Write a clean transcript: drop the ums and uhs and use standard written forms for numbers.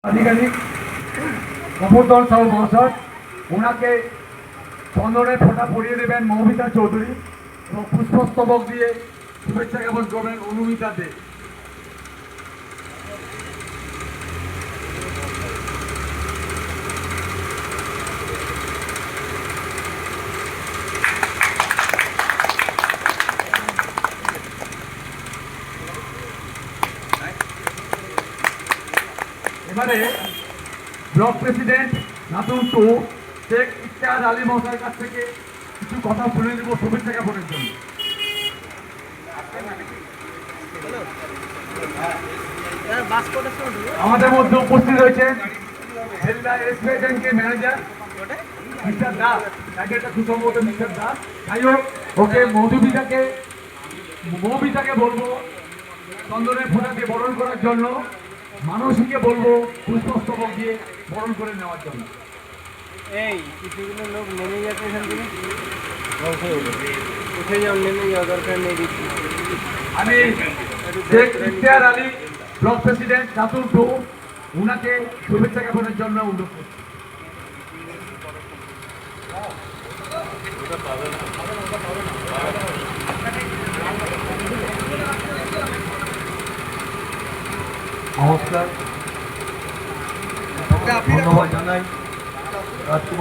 আধিকারিক গোবর্ধন সাহু মহাশয় ওনাকে চন্দনের ফোঁটা পরিয়ে দেবেন মৌমিতা চৌধুরী এবং পুষ্পস্তবক দিয়ে শুভেচ্ছা জ্ঞাপন করবেন অনুমিতা দে। এবারে ব্লক প্রেসিডেন্ট নাতুন টু শেখ ইফতেখার আলী মহাশয়ের কাছ থেকে কিছু কথা শুনে নেব শুভেচ্ছা জ্ঞাপনের জন্য। আমাদের মধ্যে উপস্থিত রয়েছেন জেলা এসবিআই ব্যাংকের ম্যানেজার মিস্টার দাস, তাকে একটা সুসম্ভবত মিস্টার দাস। যাই হোক, ওকে মৌমিতাকে বলবো চন্দনের ফোঁটা দিয়ে বরণ করার জন্য, মানসীকে বলবো পুষ্পস্তবক দিয়ে বরণ করে নেওয়ার জন্য। এই কিছুগুলো লোক নেমে যাচ্ছে এখান থেকে, উঠে যাও, নেমে যাও, দরকার নেই। আমি শেখ ইফতেখার আলী ব্লক প্রেসিডেন্ট নাতুন টু উনাকে শুভেচ্ছা জ্ঞাপনের জন্য অনুরোধ করছি। নমস্কার, ধন্যবাদ জানাই রাজকুমার।